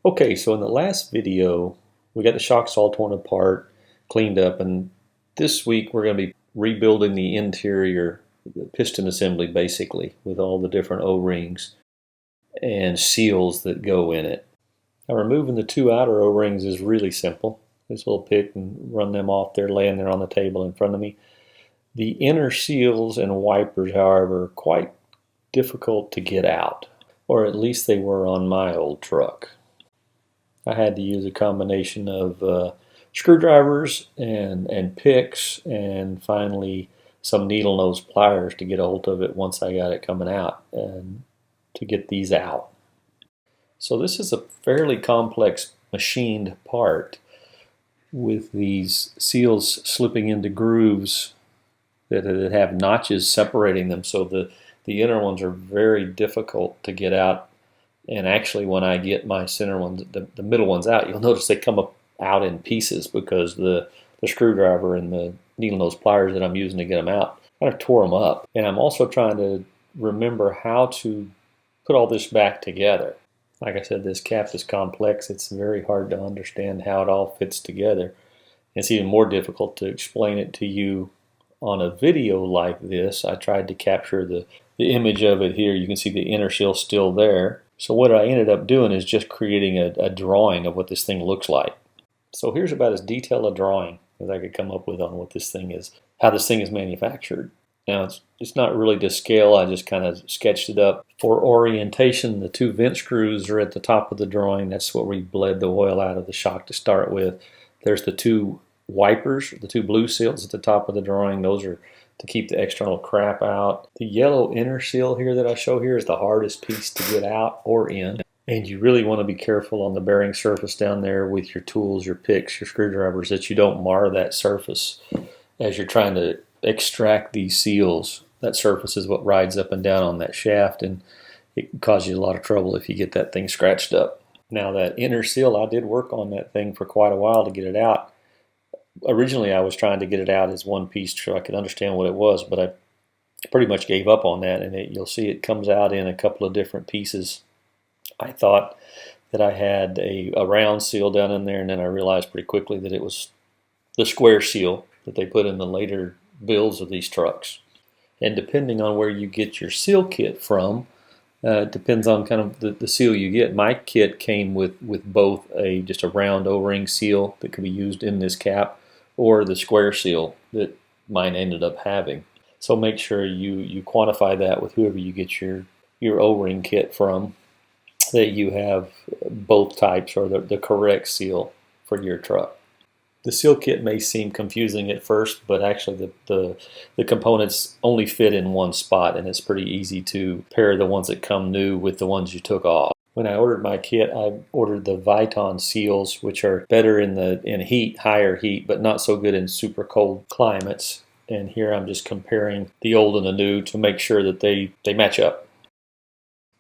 Okay, so in the last video, we got the shocks all torn apart, cleaned up, and this week we're going to be rebuilding the interior piston assembly basically with all the different O-rings and seals that go in it. Now removing the two outer O-rings is really simple. This little pick and run them off. They're laying there on the table in front of me. The inner seals and wipers, however, are quite difficult to get out, or at least they were on my old truck. I had to use a combination of screwdrivers and picks and finally some needle nose pliers to get a hold of it once I got it coming out and to get these out. So this is a fairly complex machined part with these seals slipping into grooves that have notches separating them, so the inner ones are very difficult to get out. And actually, when I get my center ones, the middle ones out, you'll notice they come out in pieces because the screwdriver and the needle nose pliers that I'm using to get them out kind of tore them up. And I'm also trying to remember how to put all this back together. Like I said, this cap is complex. It's very hard to understand how it all fits together. It's even more difficult to explain it to you on a video like this. I tried to capture the image of it here. You can see the inner seal still there. So what I ended up doing is just creating a drawing of what this thing looks like. So here's about as detailed a drawing as I could come up with on what this thing is, how this thing is manufactured. Now it's not really to scale. I just kind of sketched it up. For orientation, the two vent screws are at the top of the drawing. That's where we bled the oil out of the shock to start with. There's the two wipers, the two blue seals at the top of the drawing. Those are to keep the external crap out. The yellow inner seal here that I show here is the hardest piece to get out or in. And you really want to be careful on the bearing surface down there with your tools, your picks, your screwdrivers, that you don't mar that surface as you're trying to extract these seals. That surface is what rides up and down on that shaft, and it can cause you a lot of trouble if you get that thing scratched up. Now that inner seal, I did work on that thing for quite a while to get it out. Originally I was trying to get it out as one piece so I could understand what it was, but I pretty much gave up on that, and you'll see it comes out in a couple of different pieces. I thought that I had a round seal down in there, and then I realized pretty quickly that it was the square seal that they put in the later builds of these trucks. And depending on where you get your seal kit from, it depends on kind of the seal you get. My kit came with both just a round O-ring seal that could be used in this cap, or the square seal that mine ended up having. So make sure you quantify that with whoever you get your O-ring kit from, that you have both types or the correct seal for your truck. The seal kit may seem confusing at first, but actually the components only fit in one spot, and it's pretty easy to pair the ones that come new with the ones you took off. When I ordered my kit, I ordered the Viton seals, which are better in heat, higher heat, but not so good in super cold climates. And here I'm just comparing the old and the new to make sure that they match up.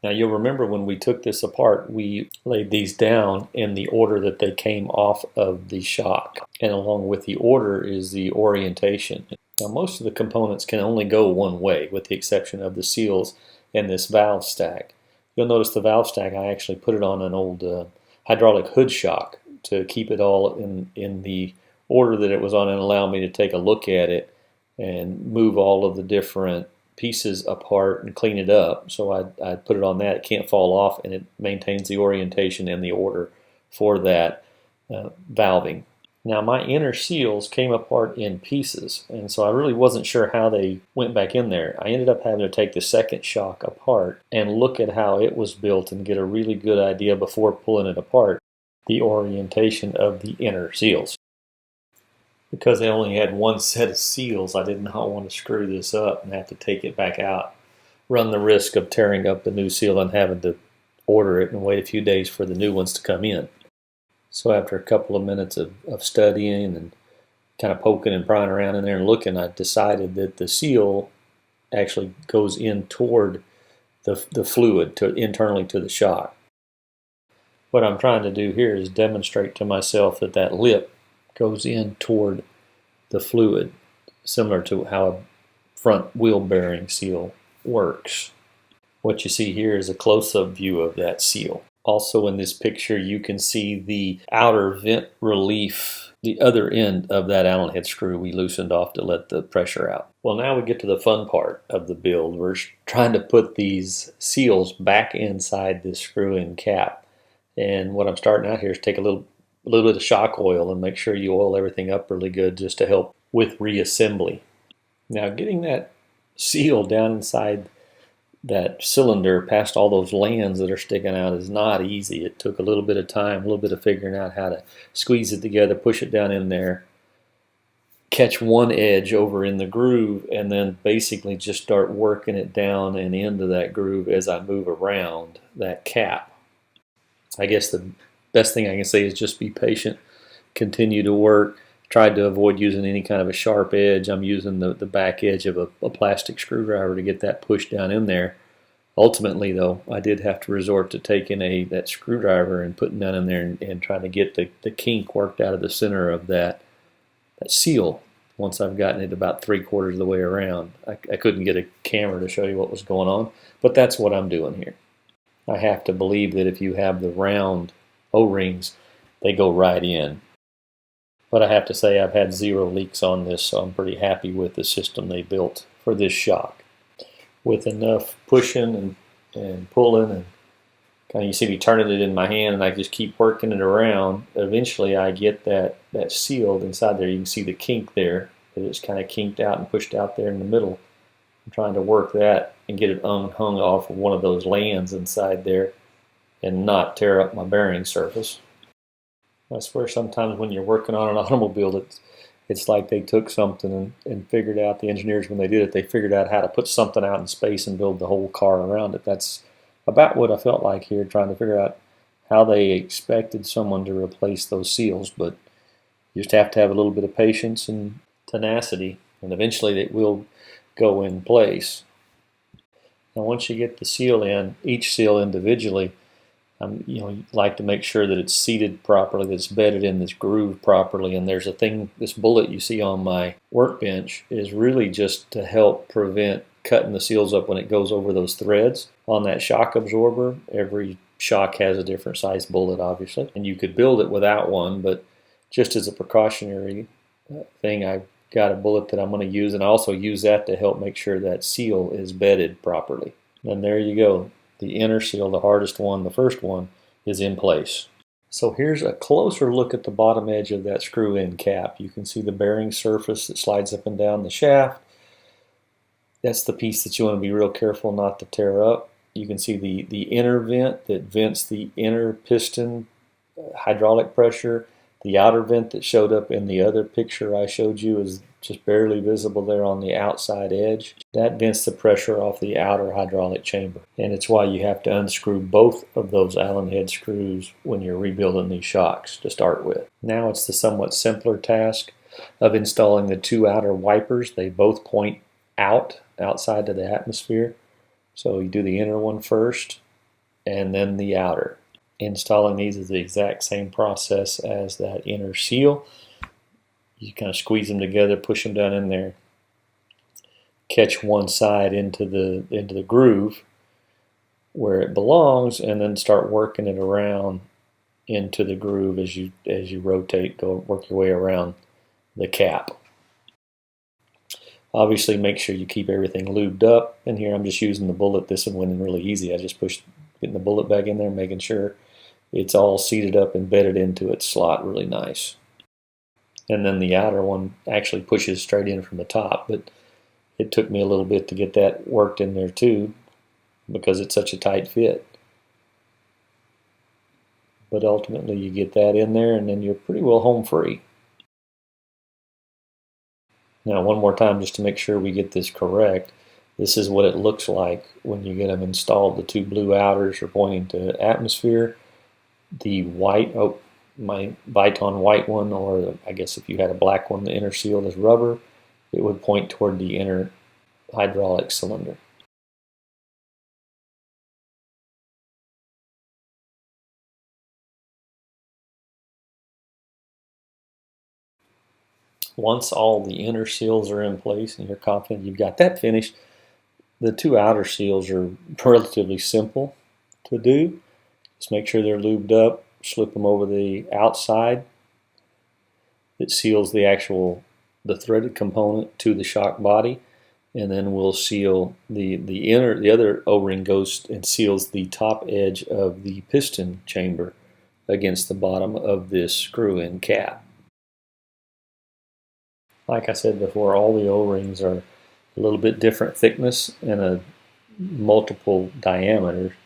Now you'll remember when we took this apart, we laid these down in the order that they came off of the shock. And along with the order is the orientation. Now most of the components can only go one way, with the exception of the seals and this valve stack. You'll notice the valve stack, I actually put it on an old hydraulic hood shock to keep it all in the order that it was on and allow me to take a look at it and move all of the different pieces apart and clean it up. So I put it on that. It can't fall off, and it maintains the orientation and the order for that valving. Now my inner seals came apart in pieces, and so I really wasn't sure how they went back in there. I ended up having to take the second shock apart and look at how it was built and get a really good idea before pulling it apart, the orientation of the inner seals. Because I only had one set of seals, I did not want to screw this up and have to take it back out, run the risk of tearing up the new seal and having to order it and wait a few days for the new ones to come in. So after a couple of minutes of studying and kind of poking and prying around in there and looking, I decided that the seal actually goes in toward the fluid, internally to the shock. What I'm trying to do here is demonstrate to myself that lip goes in toward the fluid, similar to how a front wheel bearing seal works. What you see here is a close-up view of that seal. Also in this picture, you can see the outer vent relief, the other end of that Allen head screw we loosened off to let the pressure out. Well, now we get to the fun part of the build. We're trying to put these seals back inside this screw-in cap. And what I'm starting out here is take a little bit of shock oil and make sure you oil everything up really good just to help with reassembly. Now getting that seal down inside that cylinder past all those lands that are sticking out is not easy. It took a little bit of time, a little bit of figuring out how to squeeze it together, push it down in there, catch one edge over in the groove, and then basically just start working it down and into that groove as I move around that cap. I guess the best thing I can say is just be patient, continue to work. Tried to avoid using any kind of a sharp edge. I'm using the back edge of a plastic screwdriver to get that pushed down in there. Ultimately, though, I did have to resort to taking that screwdriver and putting that in there and trying to get the kink worked out of the center of that seal. Once I've gotten it about 3/4 of the way around, I couldn't get a camera to show you what was going on, but that's what I'm doing here. I have to believe that if you have the round O-rings, they go right in. But I have to say I've had 0 leaks on this, so I'm pretty happy with the system they built for this shock. With enough pushing and pulling, and kind of you see me turning it in my hand, and I just keep working it around. Eventually I get that sealed inside there. You can see the kink there. It's kind of kinked out and pushed out there in the middle. I'm trying to work that and get it hung off of one of those lands inside there and not tear up my bearing surface. I swear sometimes when you're working on an automobile, it's like they took something and figured out, the engineers when they did it, they figured out how to put something out in space and build the whole car around it. That's about what I felt like here, trying to figure out how they expected someone to replace those seals. But you just have to have a little bit of patience and tenacity, and eventually it will go in place. Now once you get the seal in, each seal individually, you like to make sure that it's seated properly, that it's bedded in this groove properly. And there's a thing, this bullet you see on my workbench is really just to help prevent cutting the seals up when it goes over those threads on that shock absorber. Every shock has a different size bullet, obviously, and you could build it without one, but just as a precautionary thing, I've got a bullet that I'm going to use, and I also use that to help make sure that seal is bedded properly. And there you go. The inner seal, the hardest one, the first one, is in place. So here's a closer look at the bottom edge of that screw-in cap. You can see the bearing surface that slides up and down the shaft. That's the piece that you want to be real careful not to tear up. You can see the inner vent that vents the inner piston hydraulic pressure. The outer vent that showed up in the other picture I showed you is just barely visible there on the outside edge. That vents the pressure off the outer hydraulic chamber. And it's why you have to unscrew both of those Allen head screws when you're rebuilding these shocks to start with. Now it's the somewhat simpler task of installing the 2 outer wipers. They both point outside to the atmosphere. So you do the inner one first and then the outer. Installing these is the exact same process as that inner seal. You kind of squeeze them together, push them down in there, catch one side into the groove where it belongs, and then start working it around into the groove as you rotate, work your way around the cap. Obviously make sure you keep everything lubed up. And here I'm just using the bullet. This one went in really easy. I just getting the bullet back in there, making sure it's all seated up and bedded into its slot really nice. And then the outer one actually pushes straight in from the top, but it took me a little bit to get that worked in there too because it's such a tight fit. But ultimately you get that in there and then you're pretty well home free. Now one more time just to make sure we get this correct. This is what it looks like when you get them installed. The 2 blue outers are pointing to atmosphere. The white, my Viton white one, or I guess if you had a black one, the inner seal is rubber, it would point toward the inner hydraulic cylinder. Once all the inner seals are in place and you're confident you've got that finished, the 2 outer seals are relatively simple to do. Just make sure they're lubed up, slip them over the outside. It seals the threaded component to the shock body, and then we'll seal the other O-ring goes and seals the top edge of the piston chamber against the bottom of this screw-in cap. Like I said before, all the O-rings are a little bit different thickness and a multiple diameter,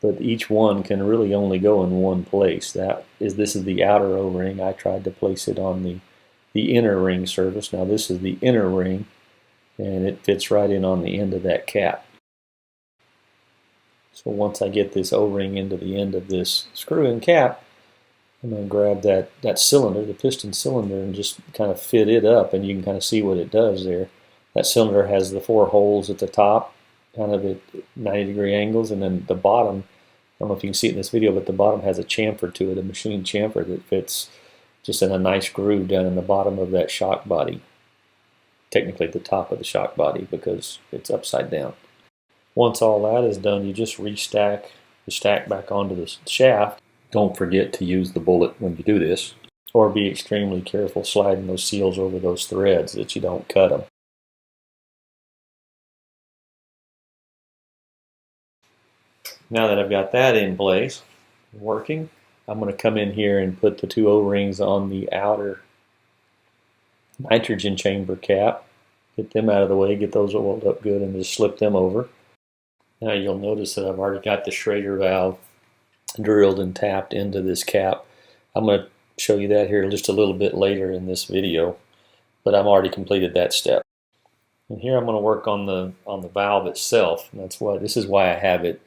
but each one can really only go in one place. This is the outer O-ring. I tried to place it on the inner ring surface. Now this is the inner ring, and it fits right in on the end of that cap. So once I get this O-ring into the end of this screw-in cap, I'm going to grab that cylinder, the piston cylinder, and just kind of fit it up, and you can kind of see what it does there. That cylinder has the 4 holes at the top, kind of at 90-degree angles, and then the bottom, I don't know if you can see it in this video, but the bottom has a chamfer to it, a machine chamfer that fits just in a nice groove down in the bottom of that shock body. Technically the top of the shock body because it's upside down. Once all that is done, you just restack the stack back onto the shaft. Don't forget to use the bullet when you do this, or be extremely careful sliding those seals over those threads that you don't cut them. Now that I've got that in place, working, I'm going to come in here and put the 2 O-rings on the outer nitrogen chamber cap. Get them out of the way, get those oiled up good, and just slip them over. Now you'll notice that I've already got the Schrader valve drilled and tapped into this cap. I'm going to show you that here just a little bit later in this video, but I've already completed that step. And here I'm going to work on the valve itself. And this is why I have it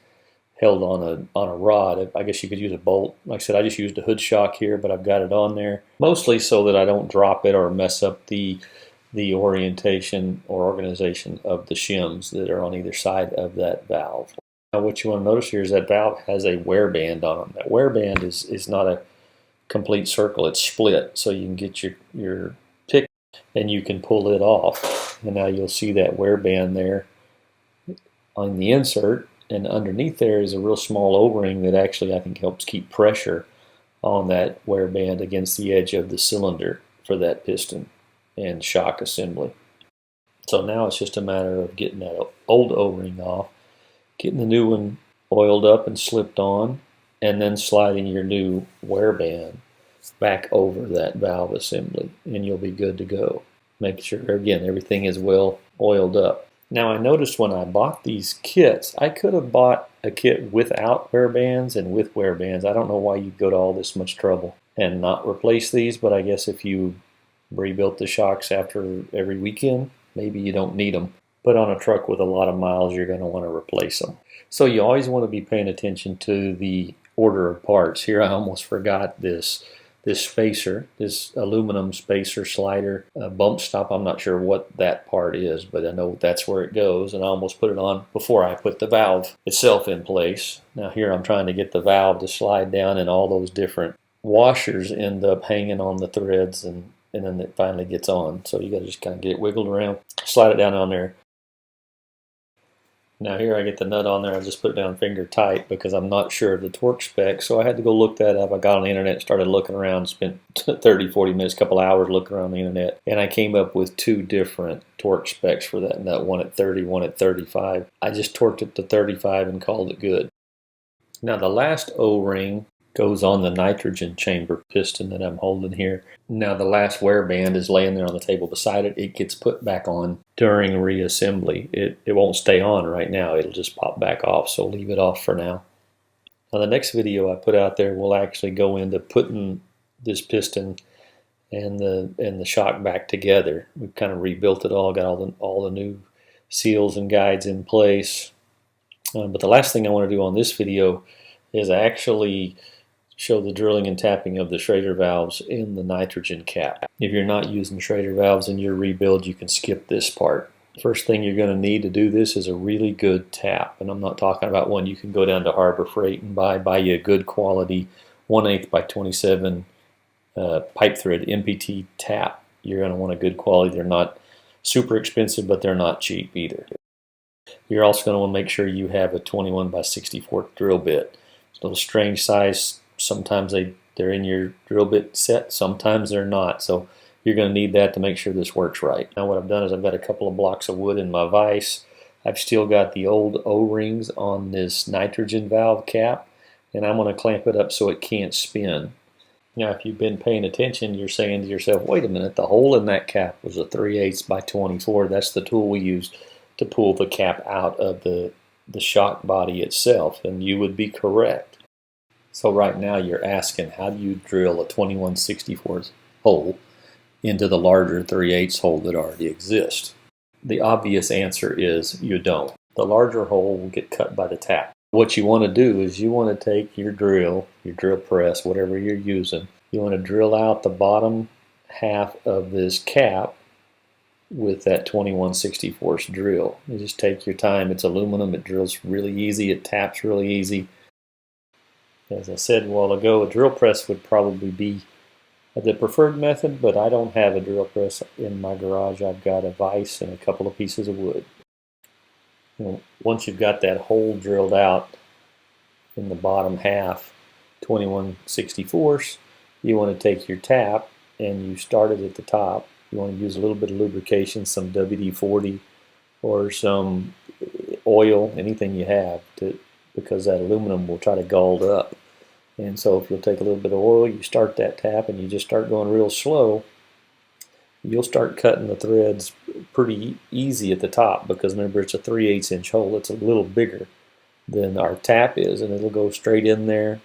held on a rod. I guess you could use a bolt. Like I said, I just used a hood shock here, but I've got it on there mostly so that I don't drop it or mess up the orientation or organization of the shims that are on either side of that valve. Now what you want to notice here is that valve has a wear band on them. That wear band is not a complete circle, it's split, so you can get your pick and you can pull it off. And now you'll see that wear band there on the insert, and underneath there is a real small O-ring that actually I think helps keep pressure on that wear band against the edge of the cylinder for that piston and shock assembly. So now it's just a matter of getting that old O-ring off, getting the new one oiled up and slipped on, and then sliding your new wear band back over that valve assembly, and you'll be good to go. Make sure, again, everything is well oiled up. Now I noticed when I bought these kits, I could have bought a kit without wear bands and with wear bands. I don't know why you'd go to all this much trouble and not replace these, but I guess if you rebuilt the shocks after every weekend, maybe you don't need them. But on a truck with a lot of miles, you're going to want to replace them. So you always want to be paying attention to the order of parts. Here I almost forgot this spacer, this aluminum spacer slider bump stop. I'm not sure what that part is, but I know that's where it goes, and I almost put it on before I put the valve itself in place. Now here I'm trying to get the valve to slide down, and all those different washers end up hanging on the threads, and then it finally gets on. So you got to just kind of get it wiggled around, slide it down on there. Now here I get the nut on there, I just put it down finger tight because I'm not sure of the torque spec, so I had to go look that up. I got on the internet, started looking around, spent 30, 40 minutes, a couple hours looking around the internet, and I came up with 2 different torque specs for that nut, one at 30, one at 35. I just torqued it to 35 and called it good. Now the last O-ring goes on the nitrogen chamber piston that I'm holding here. Now the last wear band is laying there on the table beside it. It gets put back on during reassembly. It won't stay on right now. It'll just pop back off, so leave it off for now. Now the next video I put out there will actually go into putting this piston and the shock back together. We've kind of rebuilt it all, got all the new seals and guides in place. But the last thing I want to do on this video is actually show the drilling and tapping of the Schrader valves in the nitrogen cap. If you're not using Schrader valves in your rebuild, you can skip this part. First thing you're going to need to do this is a really good tap, and I'm not talking about one you can go down to Harbor Freight and buy you a good quality 1/8 by 27 pipe thread MPT tap. You're going to want a good quality. They're not super expensive, but they're not cheap either. You're also going to want to make sure you have a 21 by 64 drill bit. a little strange size. Sometimes they're in your drill bit set, sometimes they're not. So you're going to need that to make sure this works right. Now what I've done is I've got a couple of blocks of wood in my vise. I've still got the old O-rings on this nitrogen valve cap, and I'm going to clamp it up so it can't spin. Now if you've been paying attention, you're saying to yourself, wait a minute, the hole in that cap was a 3/8 by 24. That's the tool we used to pull the cap out of the shock body itself, and you would be correct. So right now you're asking, how do you drill a 21/64 hole into the larger 3/8 hole that already exists? The obvious answer is you don't. The larger hole will get cut by the tap. What you want to do is you want to take your drill press, whatever you're using, you want to drill out the bottom half of this cap with that 21/64 drill. You just take your time. It's aluminum. It drills really easy. It taps really easy. As I said a while ago, a drill press would probably be the preferred method, but I don't have a drill press in my garage. I've got a vise and a couple of pieces of wood. Once you've got that hole drilled out in the bottom half, 21/64, you want to take your tap and you start it at the top. You want to use a little bit of lubrication, some WD-40 or some oil, anything you have, because that aluminum will try to gald up. And so if you'll take a little bit of oil, you start that tap and you just start going real slow, you'll start cutting the threads pretty easy at the top, because remember, it's a 3/8 inch hole. It's a little bigger than our tap is, and it'll go straight in there,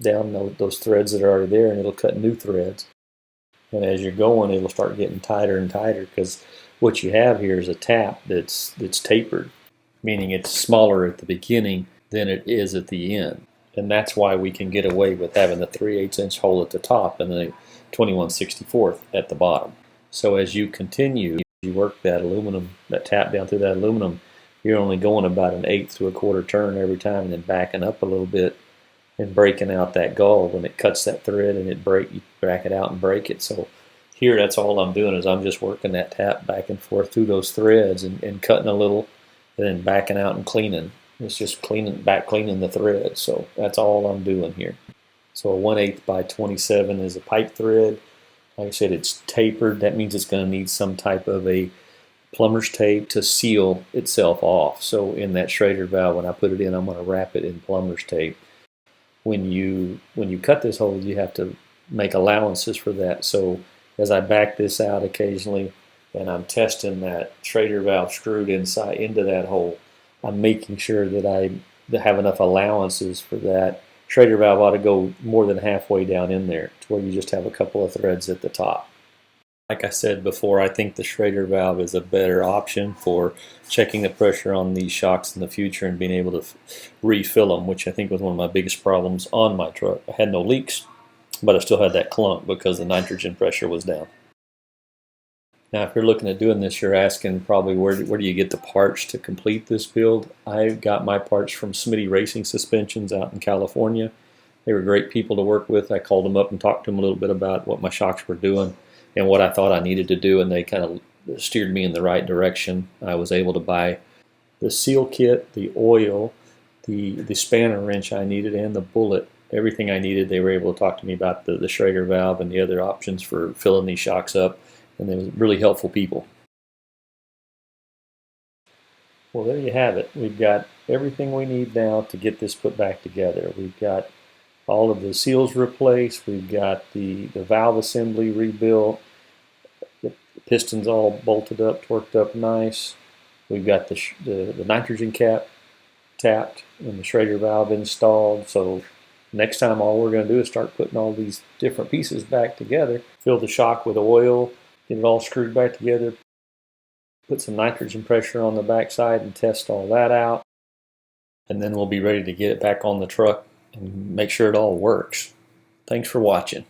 down those threads that are already there, and it'll cut new threads. And as you're going, it'll start getting tighter and tighter, because what you have here is a tap that's tapered, meaning it's smaller at the beginning than it is at the end. And that's why we can get away with having the 3/8 inch hole at the top and the 21/64 at the bottom. So as you continue, you work that aluminum, that tap down through that aluminum, you're only going about 1/8 to 1/4 turn every time, and then backing up a little bit and breaking out that gall. When it cuts that thread and you back it out and break it. So here, that's all I'm doing, is I'm just working that tap back and forth through those threads and cutting a little, and then backing out and cleaning. It's just cleaning the thread. So that's all I'm doing here. So a 1/8 by 27 is a pipe thread. Like I said, it's tapered. That means it's going to need some type of a plumber's tape to seal itself off. So in that Schrader valve, when I put it in, I'm going to wrap it in plumber's tape. When you cut this hole, you have to make allowances for that. So as I back this out occasionally, and I'm testing that Schrader valve screwed inside into that hole, I'm making sure that I have enough allowances for that. Schrader valve ought to go more than halfway down in there, to where you just have a couple of threads at the top. Like I said before, I think the Schrader valve is a better option for checking the pressure on these shocks in the future and being able to refill them, which I think was one of my biggest problems on my truck. I had no leaks, but I still had that clunk because the nitrogen pressure was down. Now, if you're looking at doing this, you're asking probably where do you get the parts to complete this build? I got my parts from Smitty Racing Suspensions out in California. They were great people to work with. I called them up and talked to them a little bit about what my shocks were doing and what I thought I needed to do, and they kind of steered me in the right direction. I was able to buy the seal kit, the oil, the spanner wrench I needed, and the bullet. Everything I needed. They were able to talk to me about the Schrader valve and the other options for filling these shocks up. And they were really helpful people. Well, there you have it. We've got everything we need now to get this put back together. We've got all of the seals replaced. We've got the valve assembly rebuilt. The pistons all bolted up, torqued up nice. We've got the nitrogen cap tapped and the Schrader valve installed. So next time, all we're going to do is start putting all these different pieces back together. Fill the shock with oil. Get it all screwed back together, put some nitrogen pressure on the backside and test all that out. And then we'll be ready to get it back on the truck and make sure it all works. Thanks for watching.